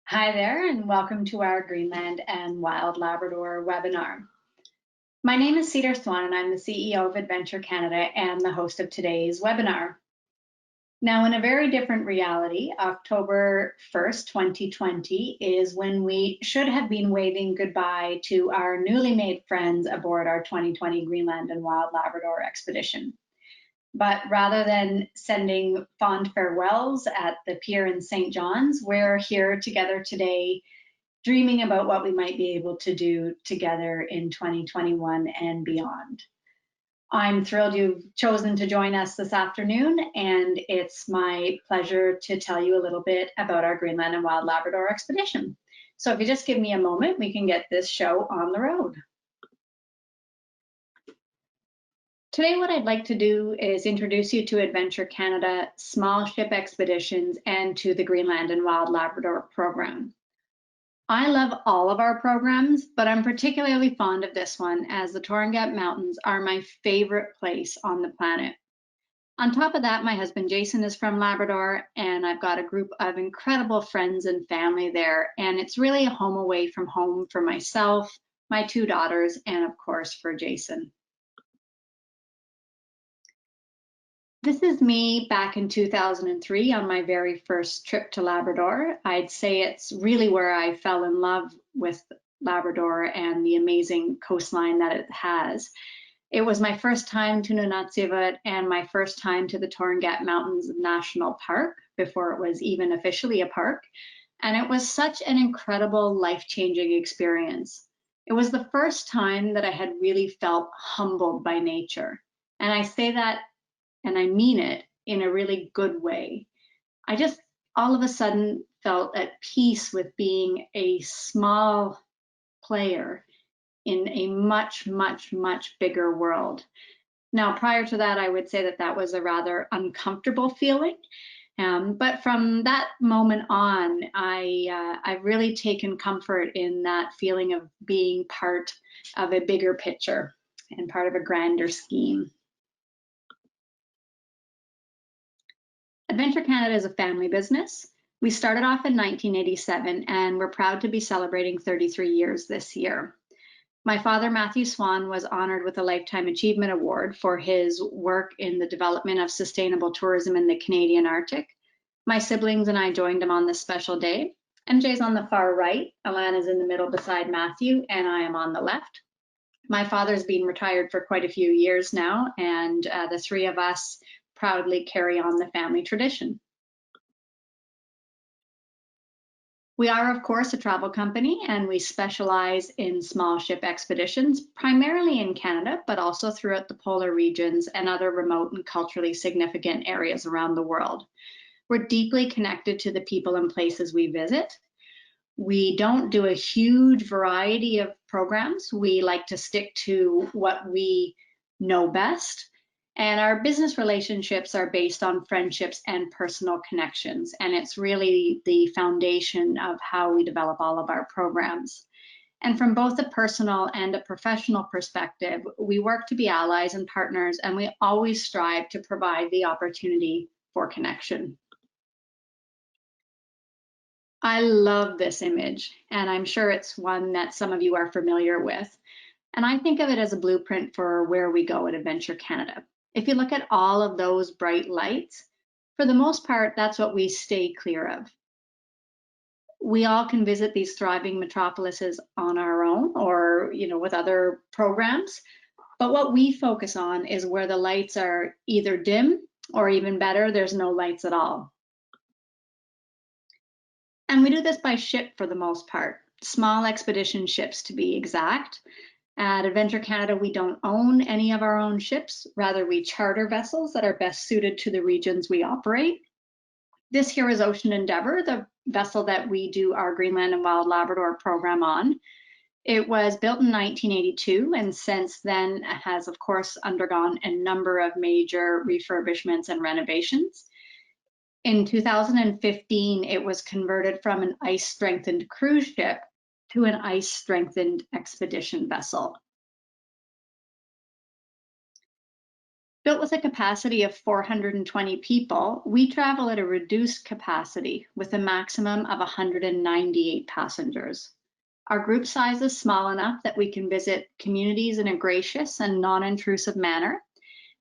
Hi there, and welcome to our Greenland and Wild Labrador webinar. My name is Cedar Swan, and I'm the CEO of Adventure Canada and the host of today's webinar. Now, in a very different reality, October 1st, 2020 is when we should have been waving goodbye to our newly made friends aboard our 2020 Greenland and Wild Labrador expedition. But rather than sending fond farewells at the pier in St. John's, we're here together today dreaming about what we might be able to do together in 2021 and beyond. I'm thrilled you've chosen to join us this afternoon, and it's my pleasure to tell you a little bit about our Greenland and Wild Labrador expedition. So if you just give me a moment, we can get this show on the road. Today, what I'd like to do is introduce you to Adventure Canada small ship expeditions and to the Greenland and Wild Labrador program. I love all of our programs, but I'm particularly fond of this one as the Torngat Mountains are my favorite place on the planet. On top of that, my husband Jason is from Labrador, and I've got a group of incredible friends and family there, and it's really a home away from home for myself, my two daughters, and of course for Jason. This is me back in 2003 on my very first trip to Labrador. I'd say it's really where I fell in love with Labrador and the amazing coastline that it has. It was my first time to Nunatsiavut and my first time to the Torngat Mountains National Park before it was even officially a park. And it was such an incredible, life-changing experience. It was the first time that I had really felt humbled by nature. And I say that and I mean it in a really good way. I just all of a sudden felt at peace with being a small player in a much, much, much bigger world. Now, prior to that, I would say that that was a rather uncomfortable feeling. But from that moment on, I've really taken comfort in that feeling of being part of a bigger picture and part of a grander scheme. Adventure Canada is a family business. We started off in 1987 and we're proud to be celebrating 33 years this year. My father, Matthew Swan, was honored with a Lifetime Achievement Award for his work in the development of sustainable tourism in the Canadian Arctic. My siblings and I joined him on this special day. MJ's on the far right, Alana's in the middle beside Matthew, and I am on the left. My father's been retired for quite a few years now, and the three of us proudly carry on the family tradition. We are, of course, a travel company, and we specialize in small ship expeditions, primarily in Canada, but also throughout the polar regions and other remote and culturally significant areas around the world. We're deeply connected to the people and places we visit. We don't do a huge variety of programs. We like to stick to what we know best. And our business relationships are based on friendships and personal connections. And it's really the foundation of how we develop all of our programs. And from both a personal and a professional perspective, we work to be allies and partners, and we always strive to provide the opportunity for connection. I love this image, and I'm sure it's one that some of you are familiar with. And I think of it as a blueprint for where we go at Adventure Canada. If you look at all of those bright lights, for the most part, that's what we stay clear of. We all can visit these thriving metropolises on our own or, with other programs. But what we focus on is where the lights are either dim or even better, there's no lights at all. And we do this by ship for the most part, small expedition ships to be exact. At Adventure Canada, we don't own any of our own ships. Rather, we charter vessels that are best suited to the regions we operate. This here is Ocean Endeavour, the vessel that we do our Greenland and Wild Labrador program on. It was built in 1982 and since then has, of course, undergone a number of major refurbishments and renovations. In 2015, it was converted from an ice-strengthened cruise ship to an ice-strengthened expedition vessel. Built with a capacity of 420 people, we travel at a reduced capacity with a maximum of 198 passengers. Our group size is small enough that we can visit communities in a gracious and non-intrusive manner.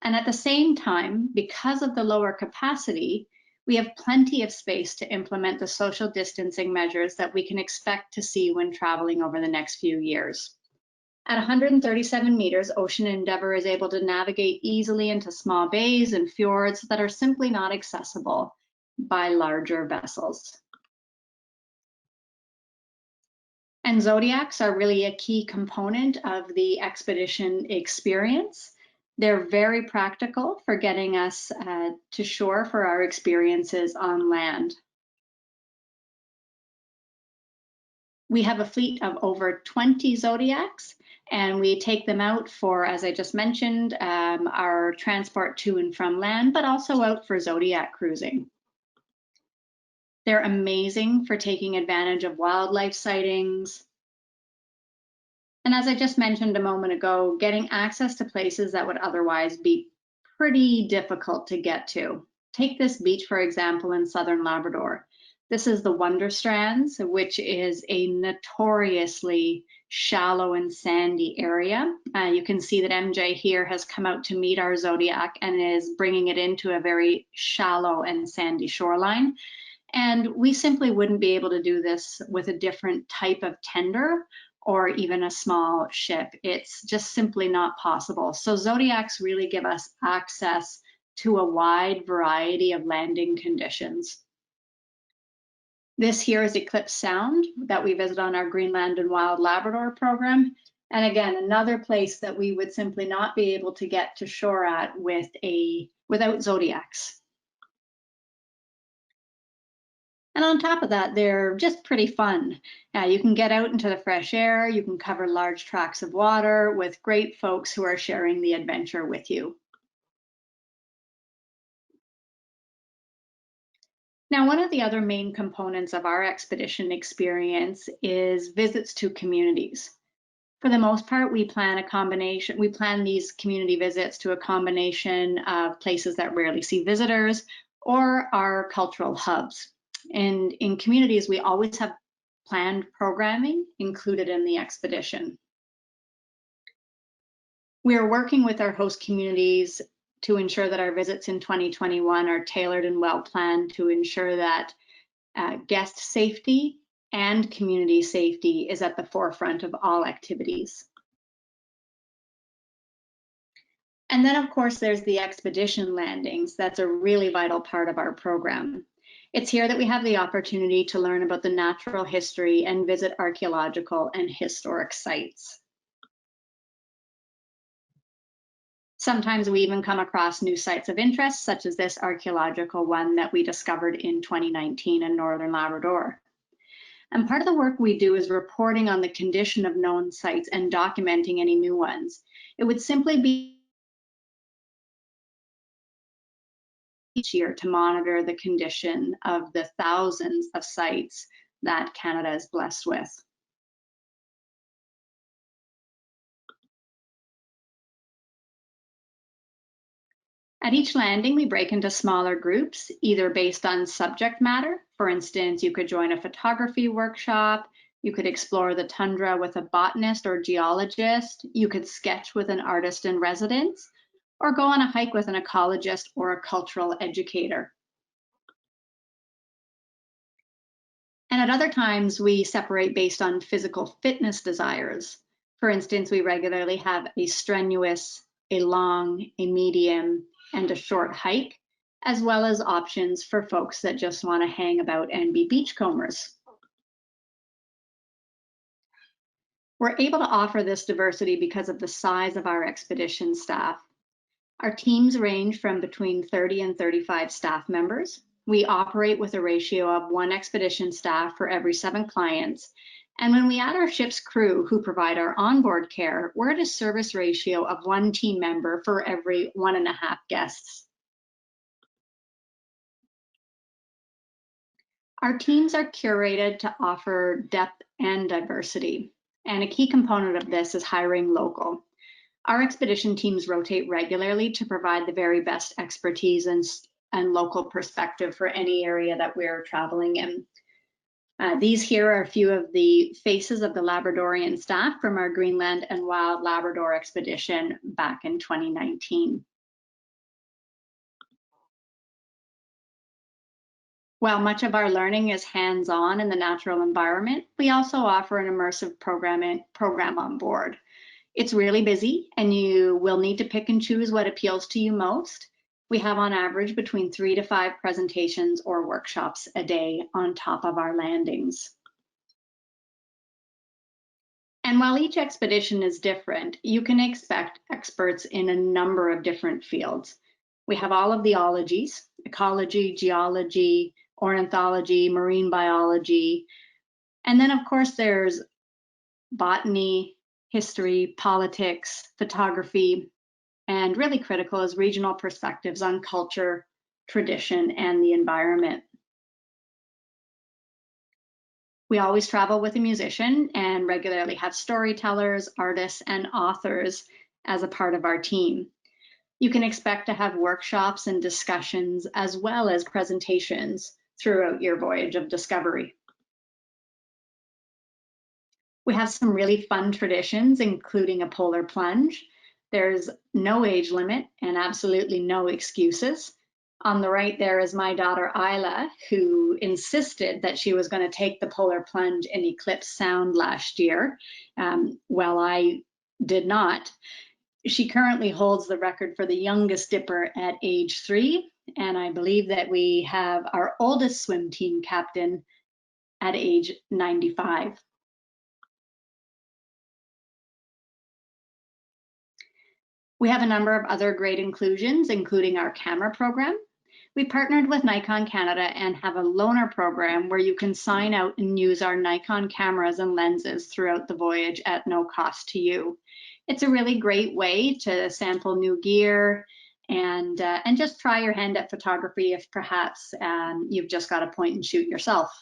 And at the same time, because of the lower capacity, we have plenty of space to implement the social distancing measures that we can expect to see when traveling over the next few years. At 137 meters, Ocean Endeavour is able to navigate easily into small bays and fjords that are simply not accessible by larger vessels. And Zodiacs are really a key component of the expedition experience. They're very practical for getting us to shore for our experiences on land. We have a fleet of over 20 Zodiacs, and we take them out for, as I just mentioned, our transport to and from land, but also out for Zodiac cruising. They're amazing for taking advantage of wildlife sightings. And as I just mentioned a moment ago, getting access to places that would otherwise be pretty difficult to get to. Take this beach, for example, in southern Labrador. This is the Wonder Strands, which is a notoriously shallow and sandy area. You can see that MJ here has come out to meet our Zodiac and is bringing it into a very shallow and sandy shoreline. And we simply wouldn't be able to do this with a different type of tender or even a small ship. It's just simply not possible. So Zodiacs really give us access to a wide variety of landing conditions. This here is Eclipse Sound that we visit on our Greenland and Wild Labrador program. And again, another place that we would simply not be able to get to shore at without Zodiacs. And on top of that, they're just pretty fun. You can get out into the fresh air, you can cover large tracts of water with great folks who are sharing the adventure with you. Now, one of the other main components of our expedition experience is visits to communities. For the most part, we plan these community visits to a combination of places that rarely see visitors or our cultural hubs. And in communities, we always have planned programming included in the expedition. We are working with our host communities to ensure that our visits in 2021 are tailored and well planned to ensure that guest safety and community safety is at the forefront of all activities. And then, of course, there's the expedition landings. That's a really vital part of our program. It's here that we have the opportunity to learn about the natural history and visit archaeological and historic sites. Sometimes we even come across new sites of interest, such as this archaeological one that we discovered in 2019 in northern Labrador. And part of the work we do is reporting on the condition of known sites and documenting any new ones. It would simply be each year to monitor the condition of the thousands of sites that Canada is blessed with. At each landing, we break into smaller groups, either based on subject matter. For instance, you could join a photography workshop, you could explore the tundra with a botanist or geologist, you could sketch with an artist in residence, or go on a hike with an ecologist or a cultural educator. And at other times, we separate based on physical fitness desires. For instance, we regularly have a strenuous, a long, a medium, and a short hike, as well as options for folks that just want to hang about and be beachcombers. We're able to offer this diversity because of the size of our expedition staff. Our teams range from between 30 and 35 staff members. We operate with a ratio of 1 expedition staff for every 7 clients. And when we add our ship's crew who provide our onboard care, we're at a service ratio of 1 team member for every 1.5 guests. Our teams are curated to offer depth and diversity. And a key component of this is hiring local. Our expedition teams rotate regularly to provide the very best expertise and local perspective for any area that we're traveling in. These here are a few of the faces of the Labradorian staff from our Greenland and Wild Labrador expedition back in 2019. While much of our learning is hands-on in the natural environment, we also offer an immersive program on board. It's really busy and you will need to pick and choose what appeals to you most. We have on average between 3 to 5 presentations or workshops a day on top of our landings. And while each expedition is different, you can expect experts in a number of different fields. We have all of the ologies: ecology, geology, ornithology, marine biology, and then of course there's botany, history, politics, photography, and really critical is regional perspectives on culture, tradition, and the environment. We always travel with a musician and regularly have storytellers, artists, and authors as a part of our team. You can expect to have workshops and discussions as well as presentations throughout your voyage of discovery. We have some really fun traditions, including a polar plunge. There's no age limit and absolutely no excuses. On the right there is my daughter Isla, who insisted that she was going to take the polar plunge in Eclipse Sound last year. Well, I did not. She currently holds the record for the youngest dipper at age 3, and I believe that we have our oldest swim team captain at age 95. We have a number of other great inclusions, including our camera program. We partnered with Nikon Canada and have a loaner program where you can sign out and use our Nikon cameras and lenses throughout the voyage at no cost to you. It's a really great way to sample new gear and just try your hand at photography if perhaps you've just got to point and shoot yourself.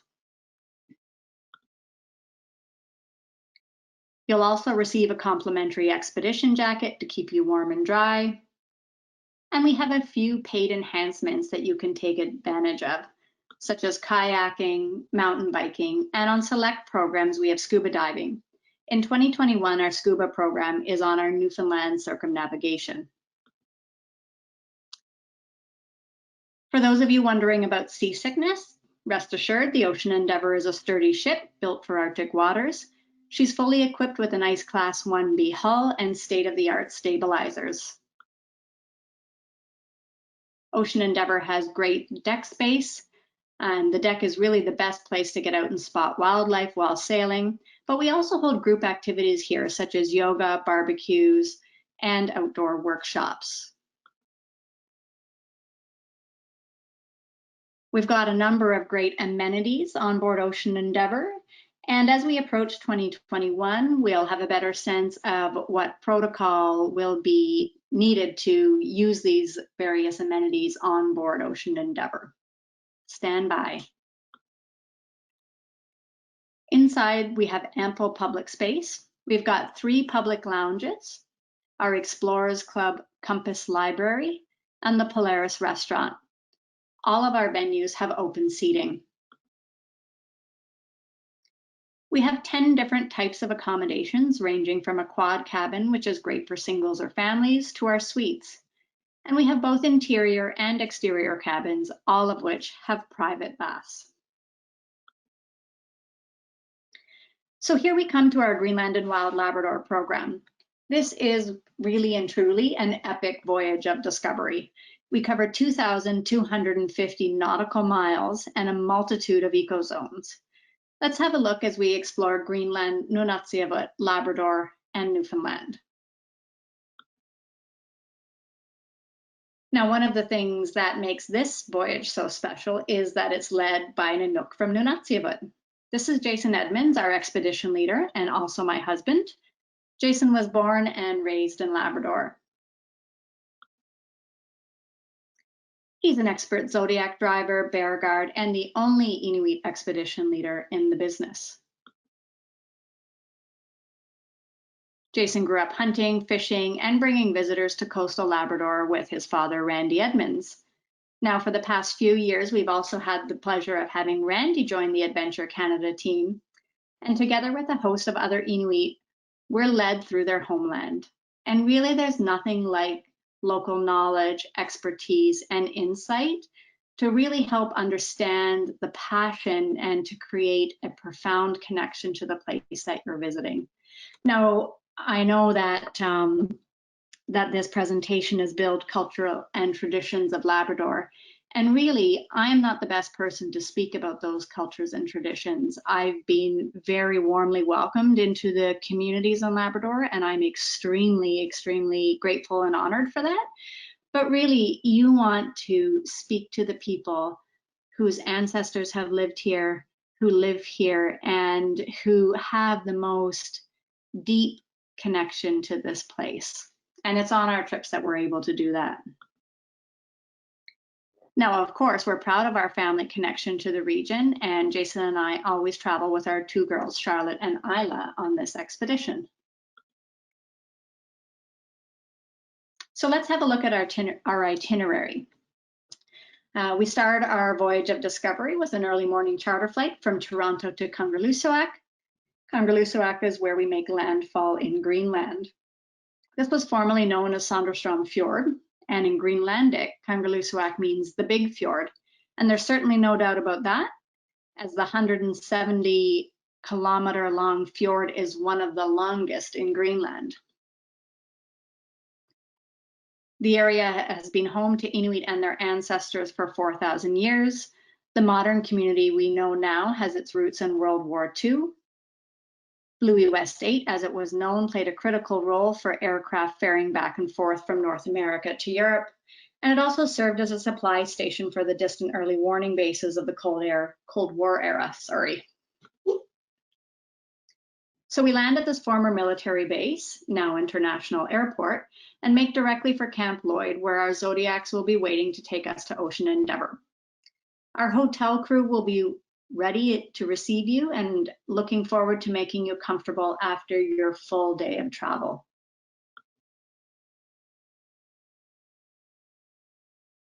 You'll also receive a complimentary expedition jacket to keep you warm and dry. And we have a few paid enhancements that you can take advantage of, such as kayaking, mountain biking, and on select programs, we have scuba diving. In 2021, our scuba program is on our Newfoundland circumnavigation. For those of you wondering about seasickness, rest assured the Ocean Endeavour is a sturdy ship built for Arctic waters. She's fully equipped with a nice Class 1B hull and state-of-the-art stabilizers. Ocean Endeavour has great deck space, and the deck is really the best place to get out and spot wildlife while sailing. But we also hold group activities here, such as yoga, barbecues, and outdoor workshops. We've got a number of great amenities on board Ocean Endeavour. And as we approach 2021, we'll have a better sense of what protocol will be needed to use these various amenities on board Ocean Endeavour. Stand by. Inside, we have ample public space. We've got 3 public lounges, our Explorers Club Compass Library, and the Polaris Restaurant. All of our venues have open seating. We have 10 different types of accommodations, ranging from a quad cabin, which is great for singles or families, to our suites. And we have both interior and exterior cabins, all of which have private baths. So here we come to our Greenland and Wild Labrador program. This is really and truly an epic voyage of discovery. We cover 2,250 nautical miles and a multitude of ecozones. Let's have a look as we explore Greenland, Nunatsiavut, Labrador, and Newfoundland. Now, one of the things that makes this voyage so special is that it's led by an Inuk from Nunatsiavut. This is Jason Edmonds, our expedition leader, and also my husband. Jason was born and raised in Labrador. He's an expert Zodiac driver, bear guard, and the only Inuit expedition leader in the business. Jason grew up hunting, fishing, and bringing visitors to coastal Labrador with his father, Randy Edmonds. Now, for the past few years, we've also had the pleasure of having Randy join the Adventure Canada team. And together with a host of other Inuit, we're led through their homeland. And really, there's nothing like local knowledge, expertise, and insight to really help understand the passion and to create a profound connection to the place that you're visiting. Now, I know that that this presentation is Build Cultural and Traditions of Labrador. And really, I'm not the best person to speak about those cultures and traditions. I've been very warmly welcomed into the communities in Labrador, and I'm extremely, extremely grateful and honored for that. But really, you want to speak to the people whose ancestors have lived here, who live here, and who have the most deep connection to this place. And it's on our trips that we're able to do that. Now, of course, we're proud of our family connection to the region, and Jason and I always travel with our two girls, Charlotte and Isla, on this expedition. So let's have a look at our itinerary. We start our voyage of discovery with an early morning charter flight from Toronto to Kangerlussuaq. Kangerlussuaq is where we make landfall in Greenland. This was formerly known as Sonderstrom Fjord, and in Greenlandic, Kangerlussuaq means the big fjord. And there's certainly no doubt about that, as the 170-kilometer long fjord is one of the longest in Greenland. The area has been home to Inuit and their ancestors for 4,000 years. The modern community we know now has its roots in World War II. Louis West 8, as it was known, played a critical role for aircraft ferrying back and forth from North America to Europe, and it also served as a supply station for the distant early warning bases of the Cold War era. So we land at this former military base, now International Airport, and make directly for Camp Lloyd, where our Zodiacs will be waiting to take us to Ocean Endeavour. Our hotel crew will be ready to receive you and looking forward to making you comfortable after your full day of travel.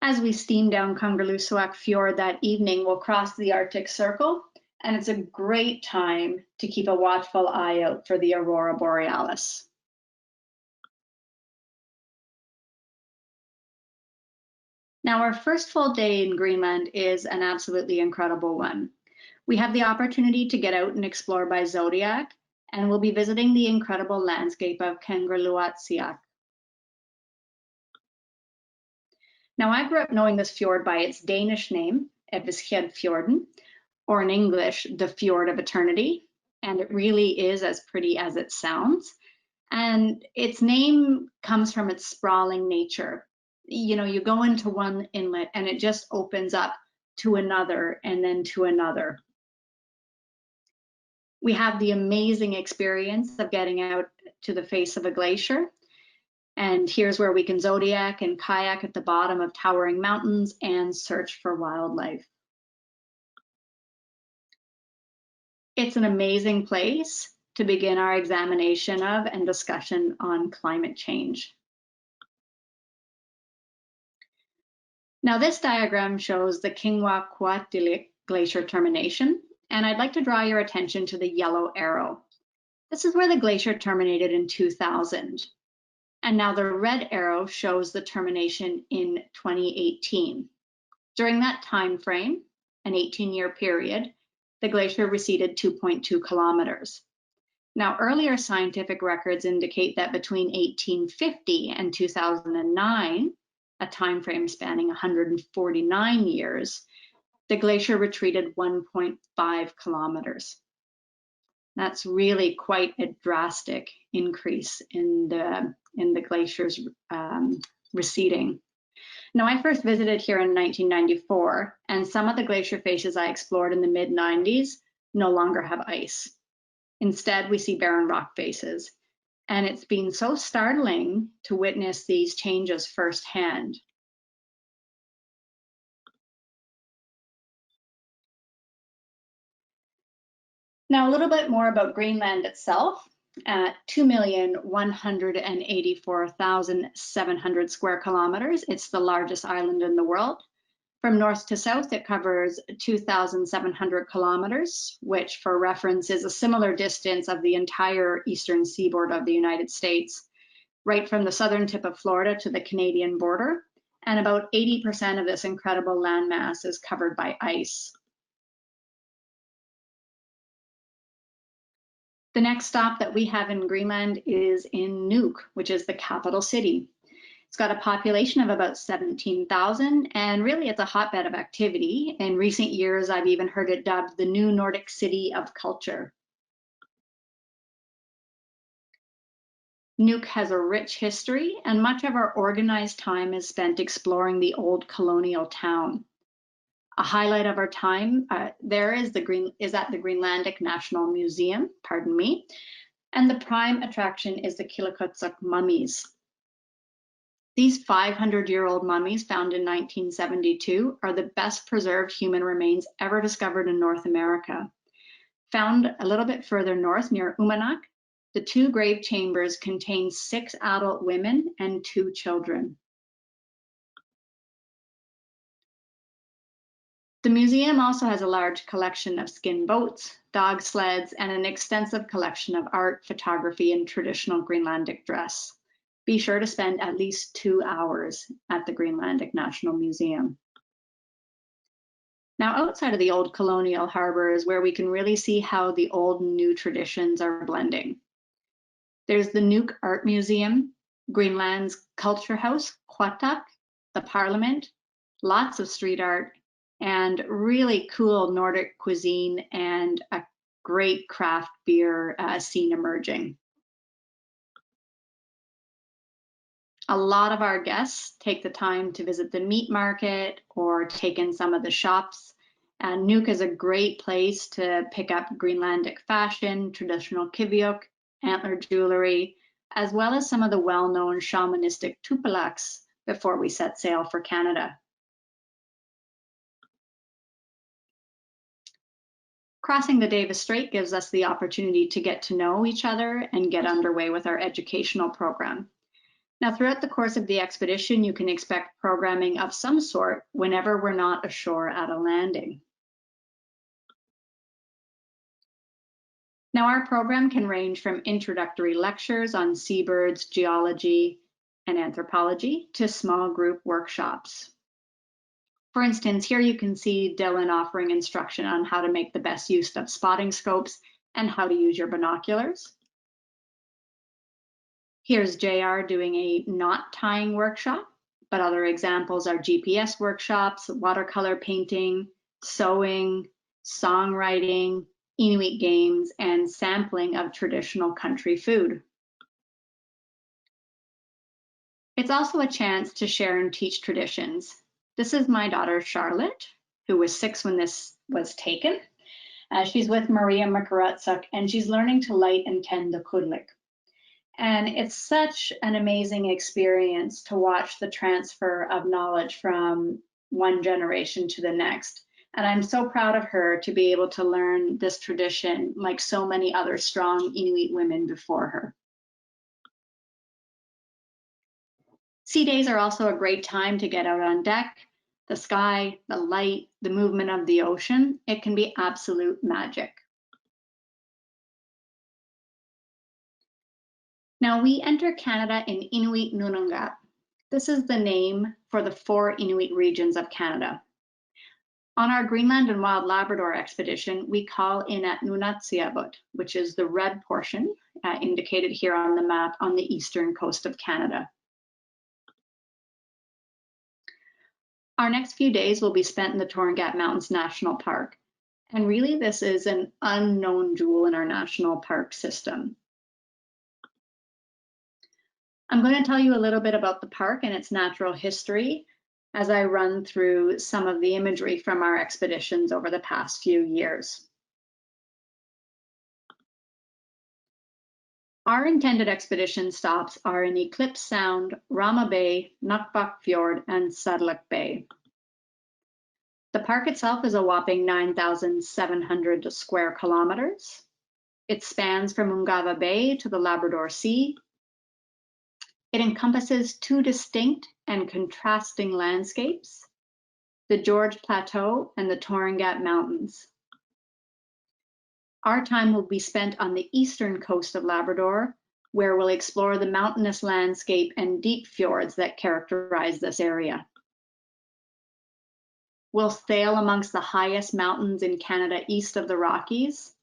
As we steam down Kangerlussuaq Fjord that evening, we'll cross the Arctic Circle, and it's a great time to keep a watchful eye out for the aurora borealis. Now, our first full day in Greenland is an absolutely incredible one. We have the opportunity to get out and explore by Zodiac, and we'll be visiting the incredible landscape of Kangerlussuaq. Now, I grew up knowing this fjord by its Danish name, Evighedsfjorden, or in English, the Fjord of Eternity, and it really is as pretty as it sounds. And its name comes from its sprawling nature. You know, you go into one inlet and it just opens up to another and then to another. We have the amazing experience of getting out to the face of a glacier. And here's where we can Zodiac and kayak at the bottom of towering mountains and search for wildlife. It's an amazing place to begin our examination of and discussion on climate change. Now, this diagram shows the Kingwauquatilik Glacier termination, and I'd like to draw your attention to the yellow arrow. This is where the glacier terminated in 2000. And now the red arrow shows the termination in 2018. During that time frame, an 18-year period, the glacier receded 2.2 kilometers. Now, earlier scientific records indicate that between 1850 and 2009, a time frame spanning 149 years, the glacier retreated 1.5 kilometers. That's really quite a drastic increase in the glacier's receding. Now, I first visited here in 1994, and some of the glacier faces I explored in the mid-90s no longer have ice. Instead, we see barren rock faces, and it's been so startling to witness these changes firsthand. Now, a little bit more about Greenland itself. at 2,184,700 square kilometers. It's the largest island in the world. From north to south, it covers 2,700 kilometers, which for reference is a similar distance of the entire eastern seaboard of the United States, right from the southern tip of Florida to the Canadian border. And about 80% of this incredible landmass is covered by ice. The next stop that we have in Greenland is in Nuuk, which is the capital city. It's got a population of about 17,000, and really it's a hotbed of activity. In recent years, I've even heard it dubbed the new Nordic city of culture. Nuuk has a rich history, and much of our organized time is spent exploring the old colonial town. A highlight of our time there is at the Greenlandic National Museum, pardon me, and the prime attraction is the Kilikutsuk mummies. These 500-year-old mummies found in 1972 are the best preserved human remains ever discovered in North America. Found a little bit further north near Umanak, the two grave chambers contain 6 adult women and 2 children. The museum also has a large collection of skin boats, dog sleds, and an extensive collection of art, photography, and traditional Greenlandic dress. Be sure to spend at least 2 hours at the Greenlandic National Museum. Now, outside of the old colonial harbor is where we can really see how the old and new traditions are blending. There's the Nuuk Art Museum, Greenland's Culture House, Qatak, the Parliament, lots of street art, and really cool Nordic cuisine and a great craft beer scene emerging. A lot of our guests take the time to visit the meat market or take in some of the shops. And Nuuk is a great place to pick up Greenlandic fashion, traditional kiviok, antler jewelry, as well as some of the well-known shamanistic tupalaks before we set sail for Canada. Crossing the Davis Strait gives us the opportunity to get to know each other and get underway with our educational program. Now, throughout the course of the expedition, you can expect programming of some sort whenever we're not ashore at a landing. Now, our program can range from introductory lectures on seabirds, geology, and anthropology to small group workshops. For instance, here you can see Dylan offering instruction on how to make the best use of spotting scopes and how to use your binoculars. Here's JR doing a knot tying workshop, but other examples are GPS workshops, watercolor painting, sewing, songwriting, Inuit games, and sampling of traditional country food. It's also a chance to share and teach traditions. This is my daughter, Charlotte, who was 6 when this was taken. She's with Maria Makarutsuk, and she's learning to light and tend the kudlik. And it's such an amazing experience to watch the transfer of knowledge from one generation to the next. And I'm so proud of her to be able to learn this tradition like so many other strong Inuit women before her. Sea days are also a great time to get out on deck. The sky, the light, the movement of the ocean, it can be absolute magic. Now we enter Canada in Inuit Nunungat. This is the name for the 4 Inuit regions of Canada. On our Greenland and Wild Labrador expedition, we call in at Nunatsiavut, which is the red portion indicated here on the map on the eastern coast of Canada. Our next few days will be spent in the Torngat Mountains National Park. And really, this is an unknown jewel in our national park system. I'm going to tell you a little bit about the park and its natural history as I run through some of the imagery from our expeditions over the past few years. Our intended expedition stops are in Eclipse Sound, Rama Bay, Nukbak Fjord, and Sadlak Bay. The park itself is a whopping 9,700 square kilometers. It spans from Ungava Bay to the Labrador Sea. It encompasses two distinct and contrasting landscapes, the George Plateau and the Torngat Mountains. Our time will be spent on the eastern coast of Labrador, where we'll explore the mountainous landscape and deep fjords that characterize this area. We'll sail amongst the highest mountains in Canada east of the Rockies,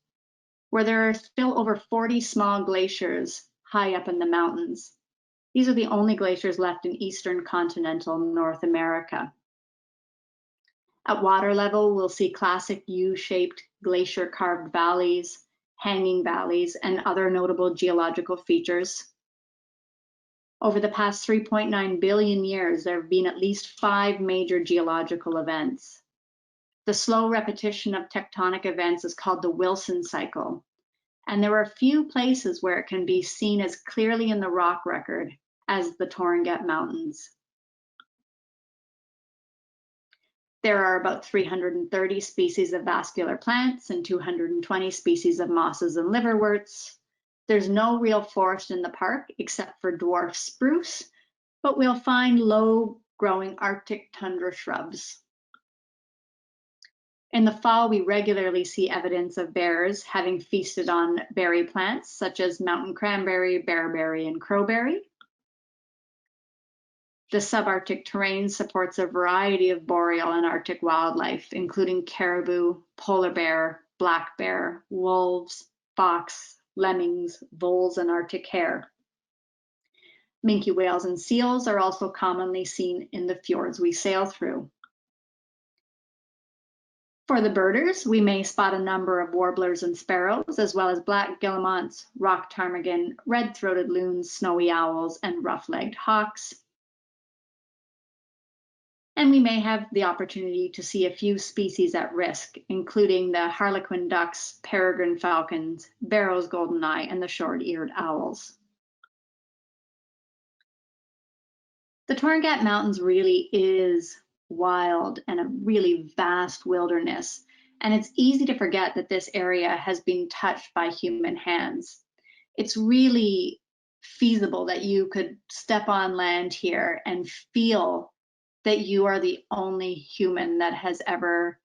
where there are still over 40 small glaciers high up in the mountains. These are the only glaciers left in eastern continental North America. At water level, we'll see classic U-shaped glacier-carved valleys, hanging valleys, and other notable geological features. Over the past 3.9 billion years, there have been at least 5 major geological events. The slow repetition of tectonic events is called the Wilson cycle, and there are few places where it can be seen as clearly in the rock record as the Torngat Mountains. There are about 330 species of vascular plants and 220 species of mosses and liverworts. There's no real forest in the park except for dwarf spruce, but we'll find low-growing Arctic tundra shrubs. In the fall, we regularly see evidence of bears having feasted on berry plants such as mountain cranberry, bearberry, and crowberry. The subarctic terrain supports a variety of boreal and Arctic wildlife, including caribou, polar bear, black bear, wolves, fox, lemmings, voles, and Arctic hare. Minke whales and seals are also commonly seen in the fjords we sail through. For the birders, we may spot a number of warblers and sparrows, as well as black guillemots, rock ptarmigan, red-throated loons, snowy owls, and rough-legged hawks. And we may have the opportunity to see a few species at risk, including the harlequin ducks, peregrine falcons, Barrow's goldeneye, and the short-eared owls. The Torngat Mountains really is wild and a really vast wilderness, and it's easy to forget that this area has been touched by human hands. It's really feasible that you could step on land here and feel that you are the only human that has ever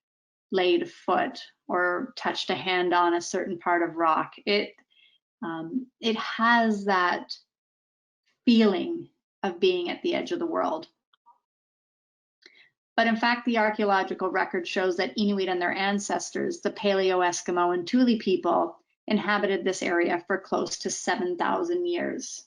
laid foot or touched a hand on a certain part of rock. It has that feeling of being at the edge of the world. But in fact, the archaeological record shows that Inuit and their ancestors, the Paleo-Eskimo and Thule people, inhabited this area for close to 7,000 years.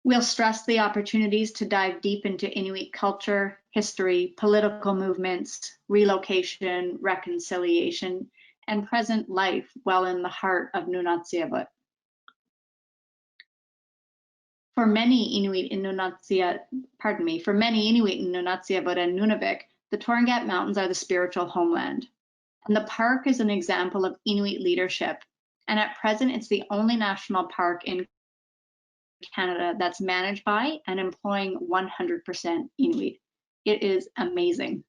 We'll stress the opportunities to dive deep into Inuit culture, history, political movements, relocation, reconciliation, and present life well in the heart of Nunatsiavut. For many Inuit in Nunatsiavut and Nunavik, the Torngat Mountains are the spiritual homeland. And the park is an example of Inuit leadership. And at present, it's the only national park in Canada that's managed by and employing 100% Inuit. It is amazing.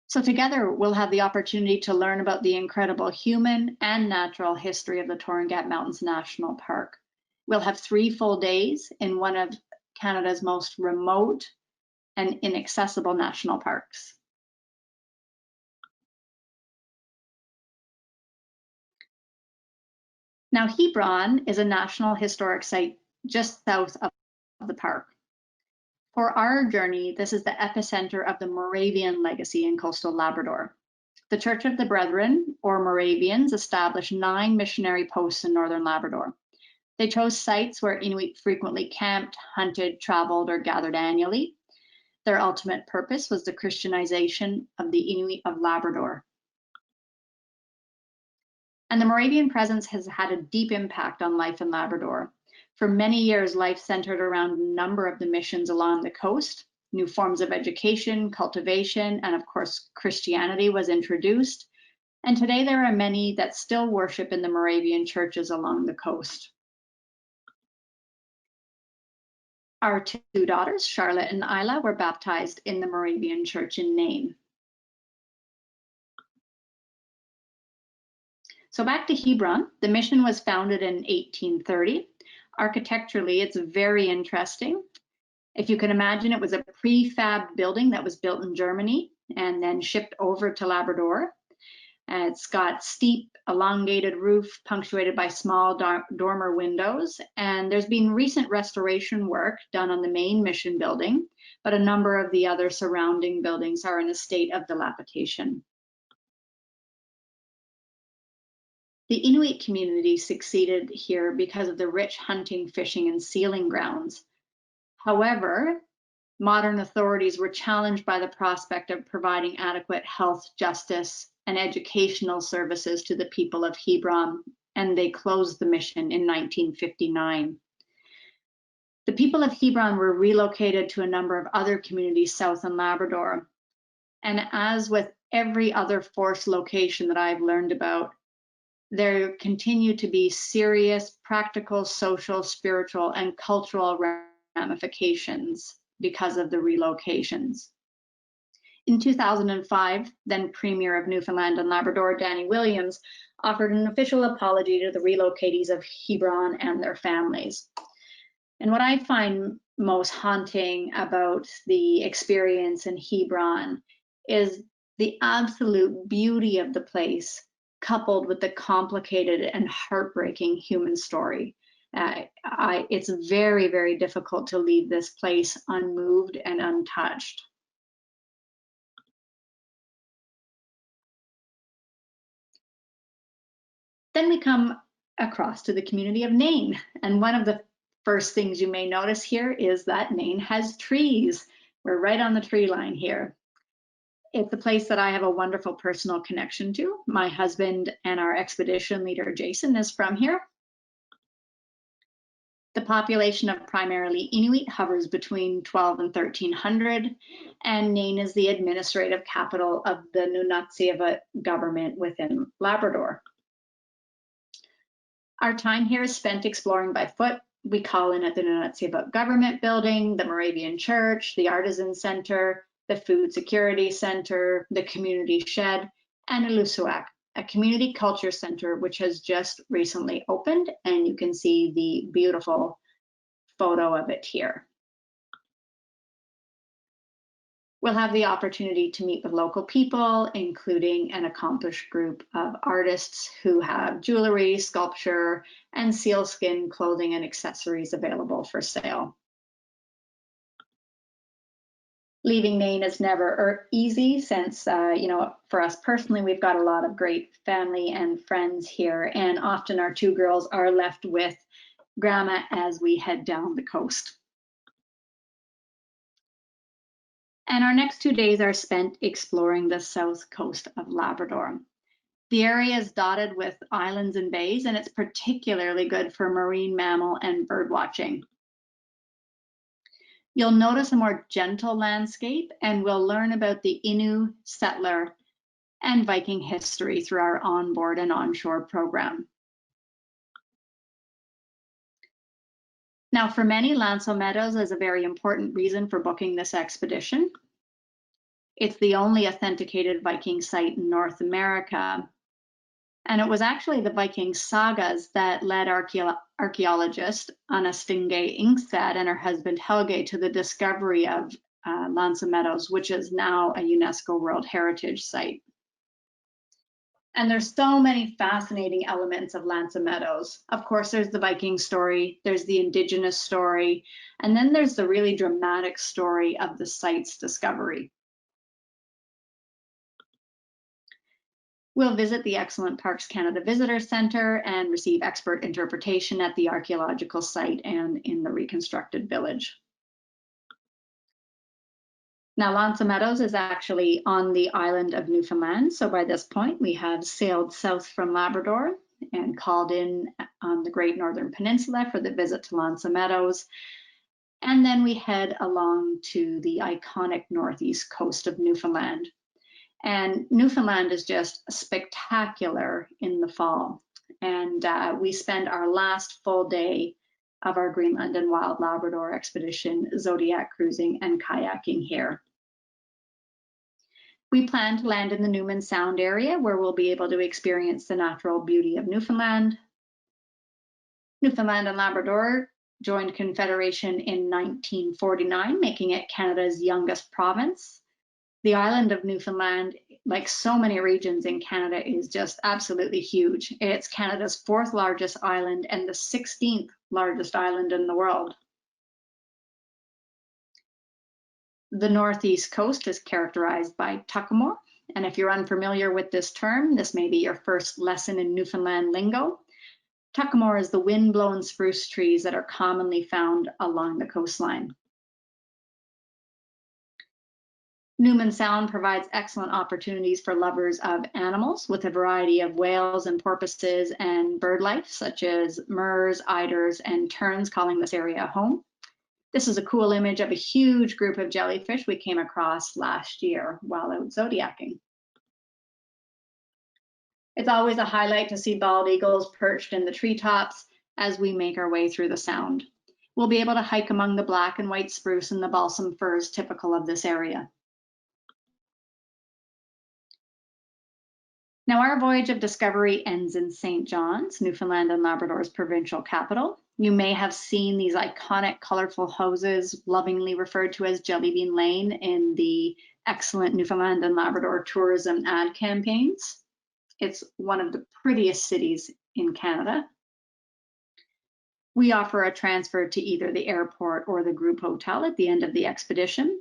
So together, we'll have the opportunity to learn about the incredible human and natural history of the Torngat Mountains National Park. We'll have 3 full days in one of Canada's most remote and inaccessible national parks. Now, Hebron is a National Historic Site just south of the park. For our journey, this is the epicenter of the Moravian legacy in coastal Labrador. The Church of the Brethren, or Moravians, established 9 missionary posts in northern Labrador. They chose sites where Inuit frequently camped, hunted, traveled, or gathered annually. Their ultimate purpose was the Christianization of the Inuit of Labrador. And the Moravian presence has had a deep impact on life in Labrador. For many years, life centered around a number of the missions along the coast. New forms of education, cultivation, and of course, Christianity was introduced. And today there are many that still worship in the Moravian churches along the coast. Our 2 daughters, Charlotte and Isla, were baptized in the Moravian church in Nain. So back to Hebron, the mission was founded in 1830. Architecturally, it's very interesting. If you can imagine, it was a prefab building that was built in Germany and then shipped over to Labrador. It's got steep, elongated roof punctuated by small dormer windows. And there's been recent restoration work done on the main mission building, but a number of the other surrounding buildings are in a state of dilapidation. The Inuit community succeeded here because of the rich hunting, fishing, and sealing grounds. However, modern authorities were challenged by the prospect of providing adequate health, justice, and educational services to the people of Hebron, and they closed the mission in 1959. The people of Hebron were relocated to a number of other communities south in Labrador. And as with every other forced location that I've learned about, there continue to be serious practical, social, spiritual, and cultural ramifications because of the relocations. In 2005, then Premier of Newfoundland and Labrador, Danny Williams, offered an official apology to the relocatees of Hebron and their families. And what I find most haunting about the experience in Hebron is the absolute beauty of the place, coupled with the complicated and heartbreaking human story. It's very, very difficult to leave this place unmoved and untouched. Then we come across to the community of Nain. And one of the first things you may notice here is that Nain has trees. We're right on the tree line here. It's a place that I have a wonderful personal connection to. My husband and our expedition leader, Jason, is from here. The population of primarily Inuit hovers between 12 and 1,300, and Nain is the administrative capital of the Nunatsiavut government within Labrador. Our time here is spent exploring by foot. We call in at the Nunatsiavut government building, the Moravian church, the artisan center, the food security center, the community shed, and Ilusuak, a community culture center which has just recently opened, and you can see the beautiful photo of it here. We'll have the opportunity to meet with local people, including an accomplished group of artists who have jewelry, sculpture, and sealskin clothing and accessories available for sale. Leaving Nain is never easy since, for us personally, we've got a lot of great family and friends here, and often our two girls are left with Grandma as we head down the coast. And our next 2 days are spent exploring the south coast of Labrador. The area is dotted with islands and bays, and it's particularly good for marine mammal and bird watching. You'll notice a more gentle landscape, and we'll learn about the Innu settler and Viking history through our onboard and onshore program. Now, for many, L'Anse aux Meadows is a very important reason for booking this expedition. It's the only authenticated Viking site in North America. And it was actually the Viking sagas that led archaeologist Anna Stinge Ingstad and her husband Helge to the discovery of L'Anse aux Meadows, which is now a UNESCO World Heritage Site. And there's so many fascinating elements of L'Anse aux Meadows. Of course, there's the Viking story, there's the Indigenous story, and then there's the really dramatic story of the site's discovery. We'll visit the excellent Parks Canada Visitor Centre and receive expert interpretation at the archaeological site and in the reconstructed village. Now, L'Anse aux Meadows is actually on the island of Newfoundland. So by this point, we have sailed south from Labrador and called in on the Great Northern Peninsula for the visit to L'Anse aux Meadows. And then we head along to the iconic northeast coast of Newfoundland. And Newfoundland is just spectacular in the fall. And we spend our last full day of our Greenland and Wild Labrador expedition, Zodiac cruising and kayaking here. We plan to land in the Newman Sound area where we'll be able to experience the natural beauty of Newfoundland. Newfoundland and Labrador joined Confederation in 1949, making it Canada's youngest province. The island of Newfoundland, like so many regions in Canada, is just absolutely huge. It's Canada's fourth largest island and the 16th largest island in the world. The northeast coast is characterized by tuckamore, and if you're unfamiliar with this term, this may be your first lesson in Newfoundland lingo. Tuckamore is the wind-blown spruce trees that are commonly found along the coastline. Newman Sound provides excellent opportunities for lovers of animals with a variety of whales and porpoises and bird life, such as murres, eiders, and terns, calling this area home. This is a cool image of a huge group of jellyfish we came across last year while out zodiacking. It's always a highlight to see bald eagles perched in the treetops as we make our way through the sound. We'll be able to hike among the black and white spruce and the balsam firs typical of this area. Now, our voyage of discovery ends in St. John's, Newfoundland and Labrador's provincial capital. You may have seen these iconic, colorful houses, lovingly referred to as Jellybean Lane, in the excellent Newfoundland and Labrador tourism ad campaigns. It's one of the prettiest cities in Canada. We offer a transfer to either the airport or the group hotel at the end of the expedition,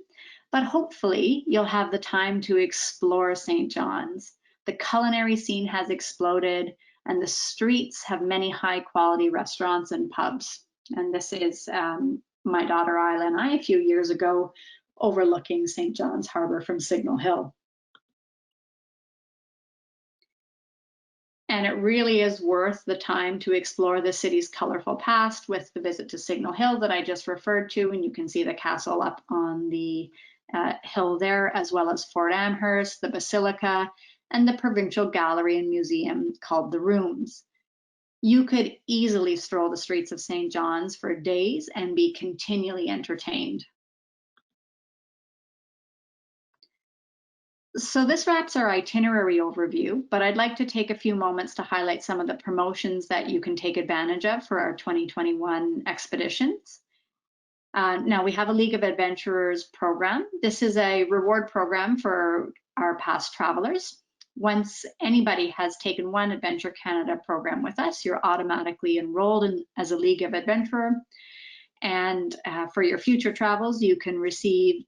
but hopefully you'll have the time to explore St. John's. The culinary scene has exploded, and the streets have many high-quality restaurants and pubs. And this is my daughter Isla and I a few years ago overlooking St. John's Harbor from Signal Hill. And it really is worth the time to explore the city's colorful past with the visit to Signal Hill that I just referred to, and you can see the castle up on the hill there, as well as Fort Amherst, the Basilica, and the provincial gallery and museum called the Rooms. You could easily stroll the streets of St. John's for days and be continually entertained. So this wraps our itinerary overview, but I'd like to take a few moments to highlight some of the promotions that you can take advantage of for our 2021 expeditions. Now we have a League of Adventurers program. This is a reward program for our past travelers. Once anybody has taken one Adventure Canada program with us, you're automatically enrolled as a League of Adventurer. And for your future travels, you can receive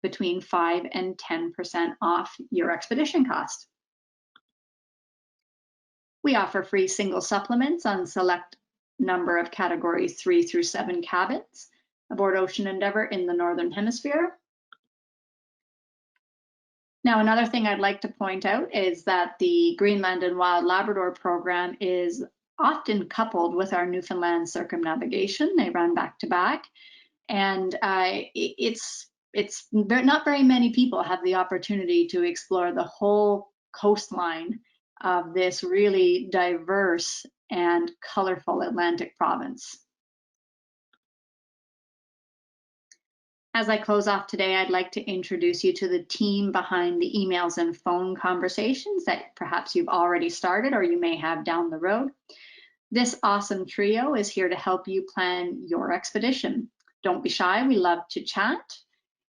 between 5 and 10% off your expedition cost. We offer free single supplements on select number of categories 3 through 7 cabins aboard Ocean Endeavour in the Northern Hemisphere. Now, another thing I'd like to point out is that the Greenland and Wild Labrador program is often coupled with our Newfoundland circumnavigation. They run back to back, and it's not very many people have the opportunity to explore the whole coastline of this really diverse and colorful Atlantic province. As I close off today, I'd like to introduce you to the team behind the emails and phone conversations that perhaps you've already started or you may have down the road. This awesome trio is here to help you plan your expedition. Don't be shy, we love to chat.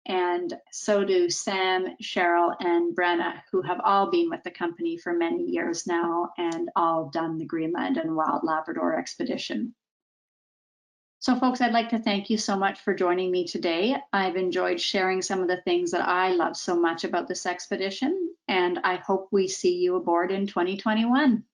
And so do Sam, Cheryl, and Brenna, who have all been with the company for many years now and all done the Greenland and Wild Labrador expedition. So folks, I'd like to thank you so much for joining me today. I've enjoyed sharing some of the things that I love so much about this expedition, and I hope we see you aboard in 2021.